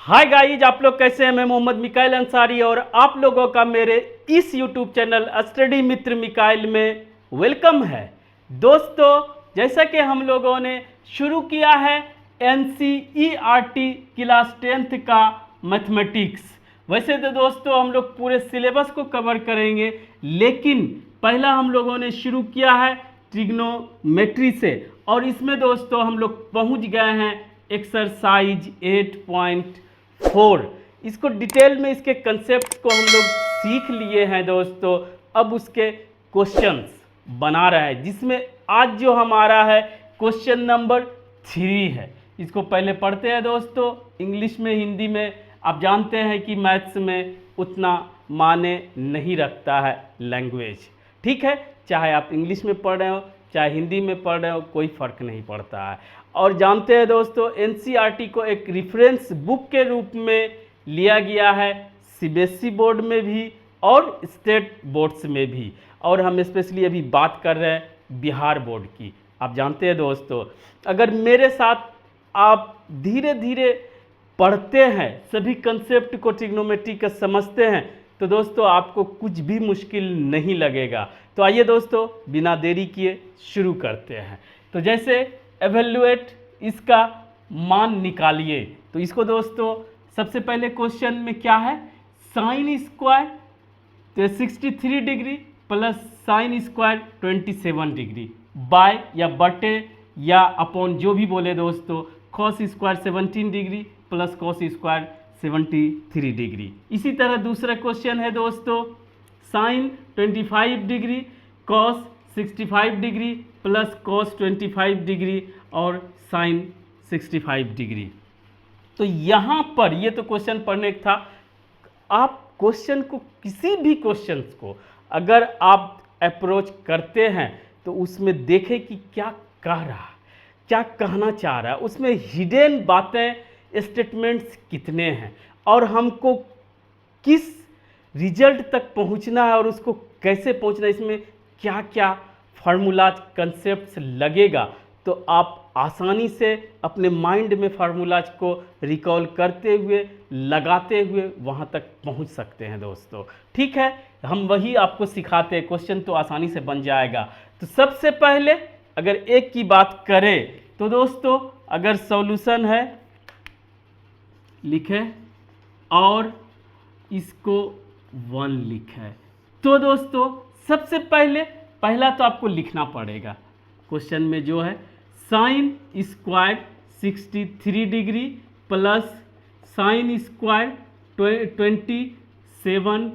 Hi guys, आप लोग कैसे हैं। मैं मोहम्मद मिकाइल अंसारी और आप लोगों का मेरे इस यूट्यूब चैनल स्टडी मित्र मिकाइल में वेलकम है। दोस्तों, जैसा कि हम लोगों ने शुरू किया है NCERT क्लास 10th का मैथमेटिक्स। वैसे तो दोस्तों हम लोग पूरे सिलेबस को कवर करेंगे, लेकिन पहला हम लोगों ने शुरू किया है ट्रिग्नोमेट्री से, और इसमें दोस्तों हम लोग पहुंच गए हैं एक्सरसाइज 8.4। इसको डिटेल में इसके कंसेप्ट को हम लोग सीख लिए हैं दोस्तों। अब उसके क्वेश्चंस बना रहे हैं, जिसमें आज जो हमारा है क्वेश्चन नंबर 3 है। इसको पहले पढ़ते हैं दोस्तों, इंग्लिश में हिंदी में। आप जानते हैं कि मैथ्स में उतना माने नहीं रखता है लैंग्वेज, ठीक है। चाहे आप इंग्लिश में पढ़ रहे हो चाहे हिंदी में पढ़ रहे हो, कोई फ़र्क नहीं पड़ता है। और जानते हैं दोस्तों, NCERT को एक रेफरेंस बुक के रूप में लिया गया है CBSE बोर्ड में भी और स्टेट बोर्ड्स में भी, और हम स्पेशली अभी बात कर रहे हैं बिहार बोर्ड की। आप जानते हैं दोस्तों, अगर मेरे साथ आप धीरे धीरे पढ़ते हैं, सभी कंसेप्ट को ट्रिग्नोमेट्री का समझते हैं, तो दोस्तों आपको कुछ भी मुश्किल नहीं लगेगा। तो आइए दोस्तों, बिना देरी किए शुरू करते हैं। तो जैसे एवेल्युएट, इसका मान निकालिए। तो इसको दोस्तों सबसे पहले क्वेश्चन में क्या है, साइन स्क्वायर तो 63 degree plus sine square 27 degree by या बटे या अपॉन जो भी बोले दोस्तों, cos square 17 degree plus cos square 73 degree. इसी तरह दूसरा क्वेश्चन है दोस्तों, sine 25 degree cos 65 degree plus cos 25 degree और साइन 65 डिग्री। तो यहाँ पर ये तो क्वेश्चन पढ़ने का था। आप क्वेश्चन को, किसी भी क्वेश्चन को अगर आप अप्रोच करते हैं तो उसमें देखें कि क्या कह रहा है, क्या कहना चाह रहा है, उसमें हिडन बातें, स्टेटमेंट्स कितने हैं और हमको किस रिजल्ट तक पहुंचना है और उसको कैसे पहुंचना है, इसमें क्या क्या फार्मूलाज कंसेप्ट्स लगेगा। तो आप आसानी से अपने माइंड में फार्मूलाज को रिकॉल करते हुए, लगाते हुए वहाँ तक पहुँच सकते हैं दोस्तों, ठीक है। हम वही आपको सिखाते हैं, क्वेश्चन तो आसानी से बन जाएगा। तो सबसे पहले अगर एक की बात करें तो दोस्तों, अगर सॉल्यूशन है लिखे और इसको 1 लिखे, तो दोस्तों सबसे पहला तो आपको लिखना पड़ेगा क्वेश्चन में जो है sine square 63 degree plus sine square 27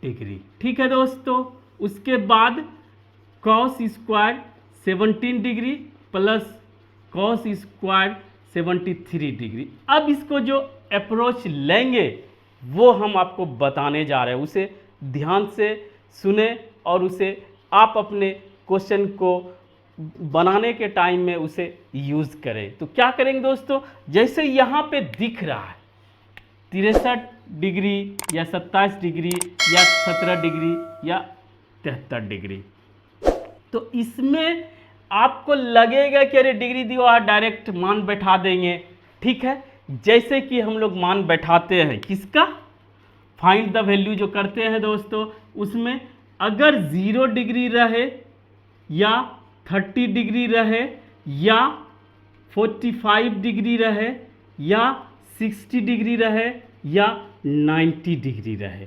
degree, ठीक है दोस्तों। उसके बाद cos square 17 degree plus cos square 73 degree. अब इसको जो अप्रोच लेंगे वो हम आपको बताने जा रहे हैं, उसे ध्यान से सुने और उसे आप अपने क्वेश्चन को बनाने के टाइम में उसे यूज़ करें। तो क्या करेंगे दोस्तों, जैसे यहाँ पे दिख रहा है 63 डिग्री या 27 डिग्री या 17 डिग्री या 73 डिग्री, तो इसमें आपको लगेगा कि अरे डिग्री दिया है, डायरेक्ट मान बैठा देंगे, ठीक है। जैसे कि हम लोग मान बैठाते हैं किसका, फाइंड द वैल्यू जो करते हैं दोस्तों, उसमें अगर 0 डिग्री रहे या 30 डिग्री रहे या 45 डिग्री रहे या 60 डिग्री रहे या 90 डिग्री रहे,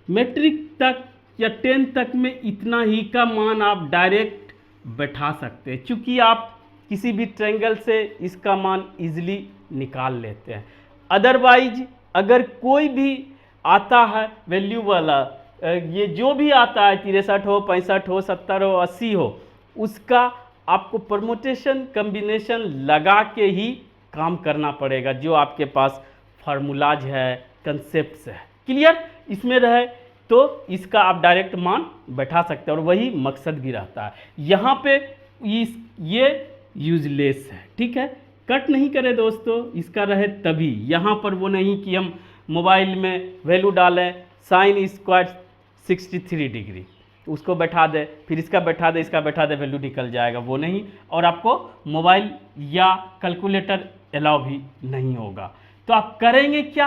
मैट्रिक तक या 10 तक में इतना ही का मान आप डायरेक्ट बैठा सकते हैं, क्योंकि आप किसी भी ट्रायंगल से इसका मान इजीली निकाल लेते हैं। अदरवाइज अगर कोई भी आता है वैल्यू वाला, ये जो भी आता है 63 हो, 65 हो, 70 हो, 80 हो, उसका आपको परमुटेशन कम्बिनेशन लगा के ही काम करना पड़ेगा, जो आपके पास फार्मूलाज है, कंसेप्ट्स है, क्लियर। इसमें रहे तो इसका आप डायरेक्ट मान बैठा सकते हैं और वही मकसद भी रहता है। यहाँ पे ये यूजलेस है, ठीक है, कट नहीं करे दोस्तों, इसका रहे तभी। यहाँ पर वो नहीं कि हम मोबाइल में वैल्यू डालें साइन स्क्वायर 63 डिग्री, उसको बैठा दे, फिर इसका बैठा दे, इसका बैठा दे, वैल्यू निकल जाएगा, वो नहीं। और आपको मोबाइल या कैलकुलेटर अलाउ भी नहीं होगा। तो आप करेंगे क्या,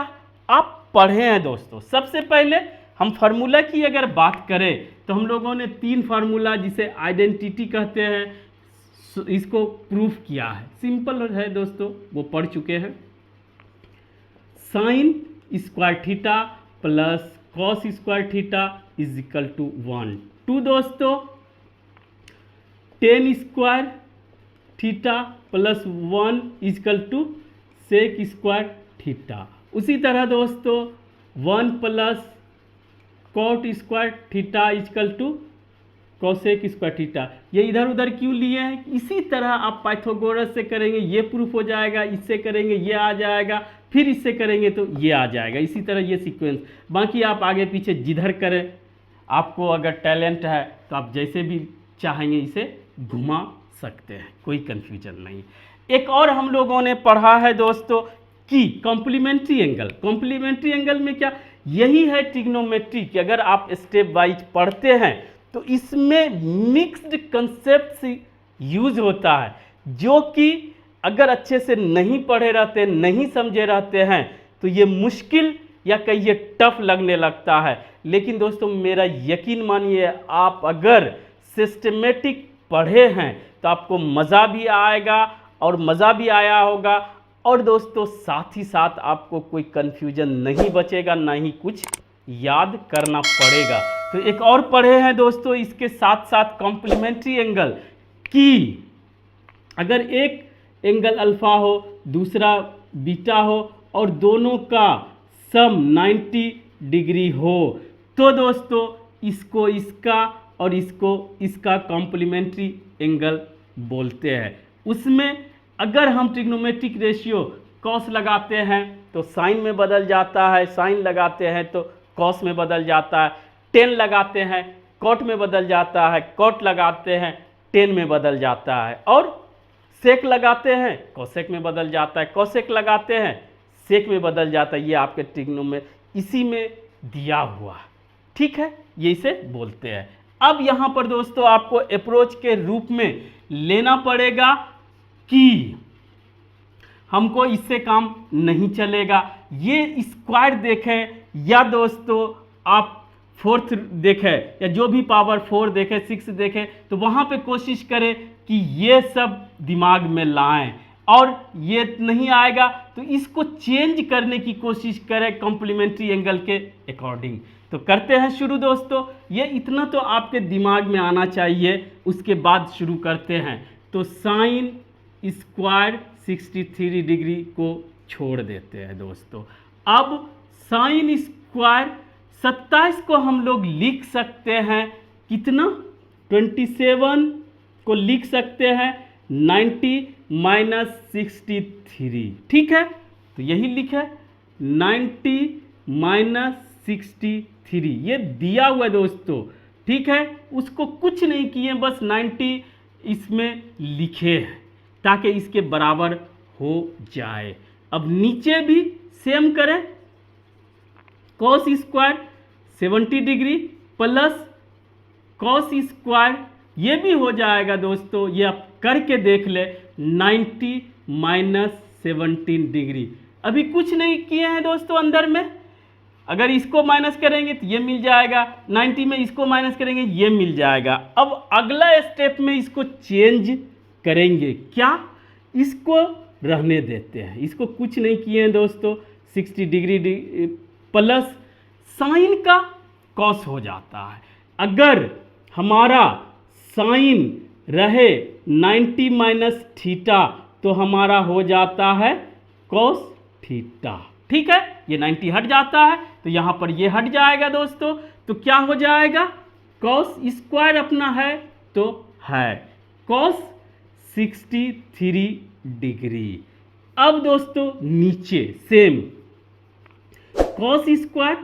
आप पढ़े हैं दोस्तों। सबसे पहले हम फार्मूला की अगर बात करें तो हम लोगों ने 3 फार्मूला जिसे आइडेंटिटी कहते हैं इसको प्रूफ किया है। सिंपल है दोस्तों, वो पढ़ चुके हैं। Sine square theta plus cos square theta is equal to 1 two दोस्तों tan square theta plus 1 is equal to sec square theta. उसी तरह दोस्तों 1 plus cot square theta is equal to cosec square theta. ये इधर उधर क्यों लिए हैं, इसी तरह आप पाइथागोरस से करेंगे ये प्रूफ हो जाएगा, इससे करेंगे ये आ जाएगा, फिर इससे करेंगे तो ये आ जाएगा। इसी तरह ये सीक्वेंस, बाकी आप आगे पीछे जिधर करें, आपको अगर टैलेंट है तो आप जैसे भी चाहेंगे इसे घुमा सकते हैं, कोई कन्फ्यूजन नहीं। एक और हम लोगों ने पढ़ा है दोस्तों कि कॉम्प्लीमेंट्री एंगल। कॉम्प्लीमेंट्री एंगल में क्या, यही है ट्रिग्नोमेट्री कि अगर आप स्टेप वाइज पढ़ते हैं तो इसमें मिक्स्ड कंसेप्ट यूज होता है, जो कि अगर अच्छे से नहीं पढ़े रहते, नहीं समझे रहते हैं तो ये मुश्किल या कहिए टफ लगने लगता है। लेकिन दोस्तों मेरा यकीन मानिए, आप अगर सिस्टमेटिक पढ़े हैं तो आपको मज़ा भी आएगा और मज़ा भी आया होगा, और दोस्तों साथ ही साथ आपको कोई कन्फ्यूजन नहीं बचेगा, ना ही कुछ याद करना पड़ेगा। तो एक और पढ़े हैं दोस्तों इसके साथ साथ कॉम्प्लीमेंट्री एंगल कि अगर एक एंगल अल्फा हो दूसरा बीटा हो और दोनों का सम 90 डिग्री हो तो दोस्तों इसको इसका और इसको इसका कॉम्प्लीमेंट्री एंगल बोलते हैं। उसमें अगर हम ट्रिग्नोमेट्रिक रेशियो कॉस लगाते हैं तो साइन में बदल जाता है, साइन लगाते हैं तो कॉस में बदल जाता है, टेन लगाते हैं कॉट में बदल जाता है, कॉट लगाते हैं टेन में बदल जाता है, और सेक लगाते हैं कोसेक में बदल जाता है, कोसेक लगाते हैं सेक में बदल जाता है। ये आपके ट्रिग्नो में इसी में दिया हुआ, ठीक है, ये इसे बोलते हैं। अब यहाँ पर दोस्तों आपको अप्रोच के रूप में लेना पड़ेगा कि हमको इससे काम नहीं चलेगा। ये स्क्वायर देखें या दोस्तों आप फोर्थ देखें या जो भी पावर 4 देखें 6 देखें, तो वहाँ पे कोशिश करें कि ये सब दिमाग में लाएं, और ये नहीं आएगा तो इसको चेंज करने की कोशिश करें कॉम्प्लीमेंट्री एंगल के अकॉर्डिंग। तो करते हैं शुरू दोस्तों, ये इतना तो आपके दिमाग में आना चाहिए, उसके बाद शुरू करते हैं। तो साइन स्क्वायर 63 डिग्री को छोड़ देते हैं दोस्तों। अब साइन स्क्वायर 27 को हम लोग लिख सकते हैं कितना, 27 को लिख सकते हैं 90 माइनस 63, ठीक है, तो यही लिखे 90 माइनस 63, ये दिया हुआ है दोस्तों, ठीक है, उसको कुछ नहीं किए, बस 90 इसमें लिखे हैं ताकि इसके बराबर हो जाए। अब नीचे भी सेम करें, cos square 70 degree plus cos square, ये भी हो जाएगा दोस्तों, ये आप करके देख ले 90 माइनस 17 डिग्री। अभी कुछ नहीं किए हैं दोस्तों अंदर में, अगर इसको माइनस करेंगे तो ये मिल जाएगा, 90 में इसको माइनस करेंगे ये मिल जाएगा। अब अगला स्टेप में इसको चेंज करेंगे, क्या, इसको रहने देते हैं, इसको कुछ नहीं किए हैं दोस्तों, 60 डिग्री प्लस साइन का कॉस हो जाता है। अगर हमारा साइन रहे 90 माइनस थीटा तो हमारा हो जाता है कॉस थीटा, ठीक है, ये 90 हट जाता है तो यहाँ पर ये हट जाएगा दोस्तों, तो क्या हो जाएगा, कॉस स्क्वायर अपना है तो है कॉस 63 डिग्री। अब दोस्तों नीचे same cos square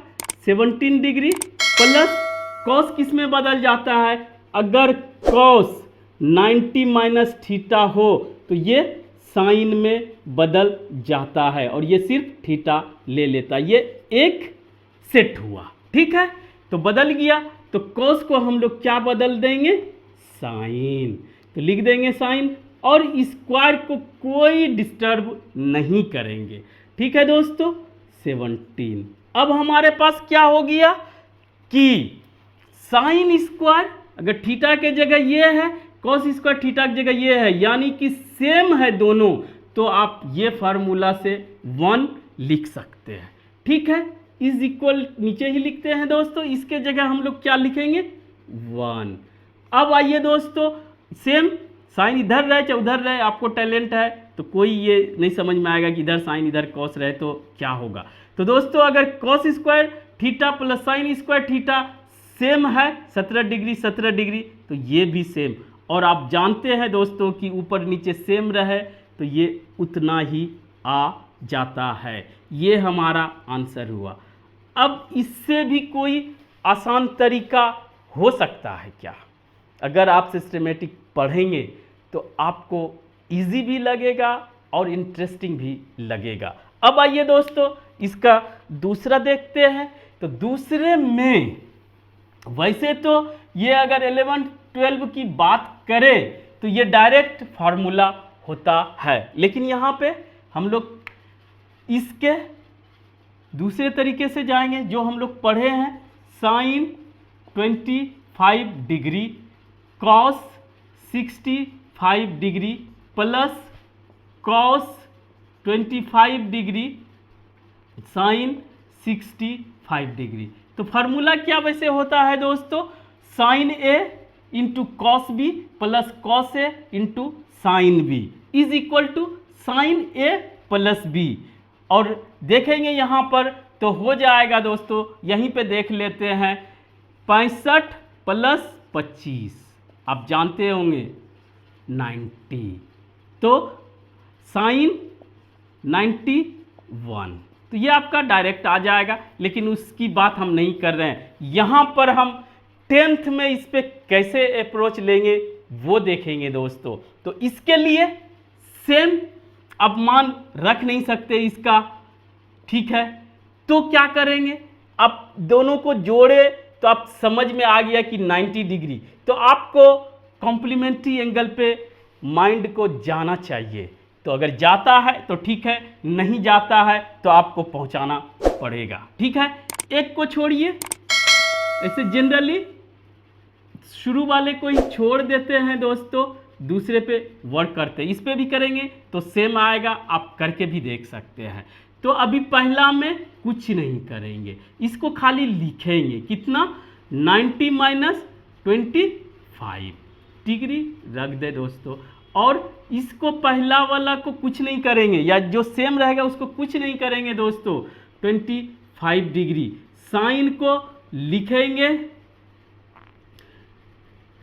17 degree plus cos किस में बदल जाता है, अगर कॉस 90 माइनस थीटा हो तो ये साइन में बदल जाता है और ये सिर्फ थीटा ले लेता है, ये एक सेट हुआ, ठीक है, तो बदल गया। तो कॉस को हम लोग क्या बदल देंगे, साइन, तो लिख देंगे साइन, और स्क्वायर को कोई डिस्टर्ब नहीं करेंगे। ठीक है दोस्तों, 17। अब हमारे पास क्या हो गया कि साइन स्क्वायर अगर थीटा के जगह ये है, कॉस स्क्वायर थीटा की जगह ये है, यानी कि सेम है दोनों, तो आप ये फार्मूला से 1 लिख सकते हैं। ठीक है, इज इक्वल नीचे ही लिखते हैं दोस्तों, इसके जगह हम लोग क्या लिखेंगे 1। अब आइए दोस्तों, सेम साइन इधर रहे चाहे उधर रहे, आपको टैलेंट है तो कोई ये नहीं समझ में आएगा कि इधर साइन इधर कॉस रहे तो क्या होगा। तो दोस्तों अगर cos square theta plus sine square theta same है 17 डिग्री 17 डिग्री, तो ये भी सेम, और आप जानते हैं दोस्तों कि ऊपर नीचे सेम रहे तो ये उतना ही आ जाता है। ये हमारा आंसर हुआ। अब इससे भी कोई आसान तरीका हो सकता है क्या? अगर आप सिस्टमेटिक पढ़ेंगे तो आपको इजी भी लगेगा और इंटरेस्टिंग भी लगेगा। अब आइए दोस्तों इसका दूसरा देखते हैं। तो दूसरे में वैसे तो ये अगर 11-12 की बात करें तो ये डायरेक्ट फार्मूला होता है, लेकिन यहाँ पे हम लोग इसके दूसरे तरीके से जाएंगे जो हम लोग पढ़े हैं। Sine 25 degree cos 65 degree plus cos 25 degree sine 65 degree. तो फार्मूला क्या वैसे होता है दोस्तों, sine A into cos B plus cos A into sine B is equal to sine A plus B. और देखेंगे यहाँ पर तो हो जाएगा दोस्तों, यहीं पे देख लेते हैं 65 प्लस 25 आप जानते होंगे 90, तो साइन 91, तो ये आपका डायरेक्ट आ जाएगा। लेकिन उसकी बात हम नहीं कर रहे हैं, यहाँ पर हम 10th में इस पे कैसे अप्रोच लेंगे वो देखेंगे दोस्तों। तो इसके लिए सेम अब मान रख नहीं सकते इसका, ठीक है, तो क्या करेंगे, अब दोनों को जोड़े तो आप समझ में आ गया कि 90 डिग्री, तो आपको कॉम्प्लीमेंट्री एंगल पे माइंड को जाना चाहिए। तो अगर जाता है तो ठीक है, नहीं जाता है तो आपको पहुंचाना पड़ेगा। ठीक है, एक को छोड़िए, ऐसे जनरली शुरू वाले को ही छोड़ देते हैं दोस्तों, दूसरे पे वर्क करते हैं। इस पे भी करेंगे तो सेम आएगा, आप करके भी देख सकते हैं। तो अभी पहला में कुछ नहीं करेंगे, इसको खाली लिखेंगे कितना 90 माइनस 25 डिग्री रख दे दोस्तों, और इसको पहला वाला को कुछ नहीं करेंगे, या जो सेम रहेगा उसको कुछ नहीं करेंगे दोस्तों 25 डिग्री। साइन को लिखेंगे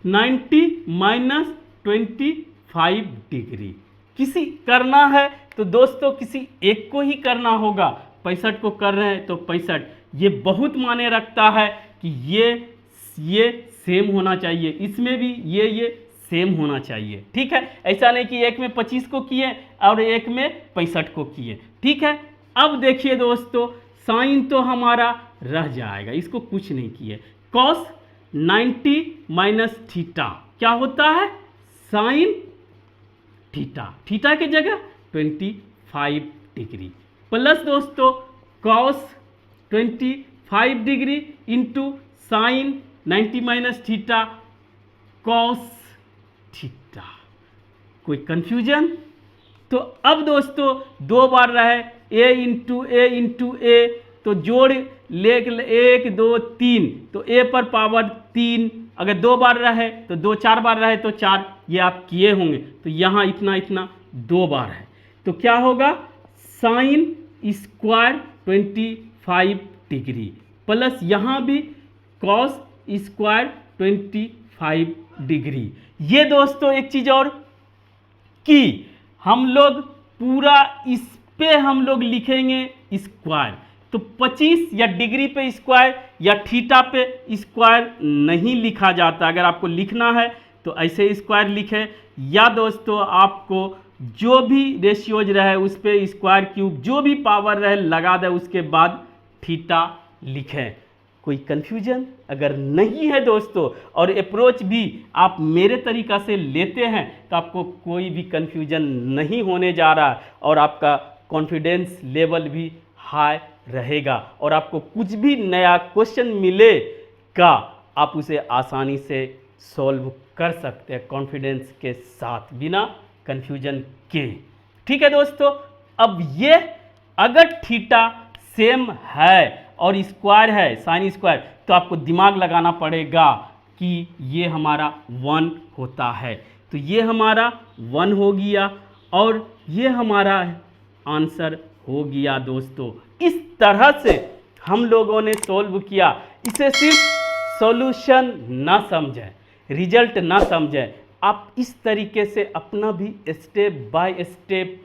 90 माइनस 25 डिग्री। किसी करना है तो दोस्तों किसी एक को ही करना होगा, 65 को कर रहे हैं तो 65, ये बहुत मायने रखता है कि ये सेम होना चाहिए, इसमें भी ये सेम होना चाहिए। ठीक है, ऐसा नहीं कि एक में 25 को किए और एक में 65 को किए। ठीक है, अब देखिए दोस्तों साइन तो हमारा रह जाएगा, इसको कुछ नहीं किए। कॉस 90 माइनस थीटा क्या होता है, साइन थीटा, थीटा की जगह 25 डिग्री प्लस दोस्तों cos 25 degree into sine 90 minus theta cos theta. कोई कंफ्यूजन? तो अब दोस्तों दो बार रहे a इंटू ए, तो जोड़ ले 1 2 3, तो a पर पावर 3, अगर 2 बार रहे तो 2, 4 बार रहे तो 4, ये आप किए होंगे। तो यहाँ इतना 2 बार है, तो क्या होगा साइन स्क्वायर 25 डिग्री प्लस यहाँ भी कॉस स्क्वायर 25 डिग्री। ये दोस्तों एक चीज़ और कि हम लोग पूरा इस पे हम लोग लिखेंगे स्क्वायर, तो 25 या डिग्री पे स्क्वायर या थीटा पे स्क्वायर नहीं लिखा जाता। अगर आपको लिखना है तो ऐसे स्क्वायर लिखें, या दोस्तों आपको जो भी रेशियोज रहे उस पे स्क्वायर क्यूब जो भी पावर रहे लगा दे, उसके बाद थीटा लिखें। कोई कन्फ्यूजन अगर नहीं है दोस्तों, और अप्रोच भी आप मेरे तरीका से लेते हैं तो आपको कोई भी कन्फ्यूजन नहीं होने जा रहा, और आपका कॉन्फिडेंस लेवल भी हाई रहेगा और आपको कुछ भी नया क्वेश्चन मिलेगा आप उसे आसानी से सॉल्व कर सकते हैं कॉन्फिडेंस के साथ, बिना कन्फ्यूजन के। ठीक है दोस्तों, अब ये अगर थीटा सेम है और स्क्वायर है साइन स्क्वायर, तो आपको दिमाग लगाना पड़ेगा कि ये हमारा 1 होता है। तो ये हमारा 1 हो गया और ये हमारा आंसर हो गया दोस्तों। इस तरह से हम लोगों ने सॉल्व किया। इसे सिर्फ सॉल्यूशन ना समझें, रिजल्ट ना समझें, आप इस तरीके से अपना भी स्टेप बाय स्टेप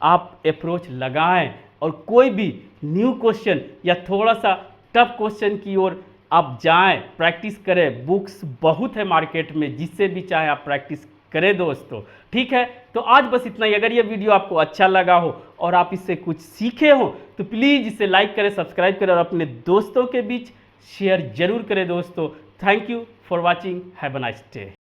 आप अप्रोच लगाएं और कोई भी न्यू क्वेश्चन या थोड़ा सा टफ क्वेश्चन की ओर आप जाएं, प्रैक्टिस करें। बुक्स बहुत है मार्केट में, जिससे भी चाहे आप प्रैक्टिस करें दोस्तों। ठीक है, तो आज बस इतना ही। अगर ये वीडियो आपको अच्छा लगा हो और आप इससे कुछ सीखे हो तो प्लीज़ इसे लाइक करें, सब्सक्राइब करें और अपने दोस्तों के बीच शेयर जरूर करें दोस्तों। Thank you for watching, have a nice day.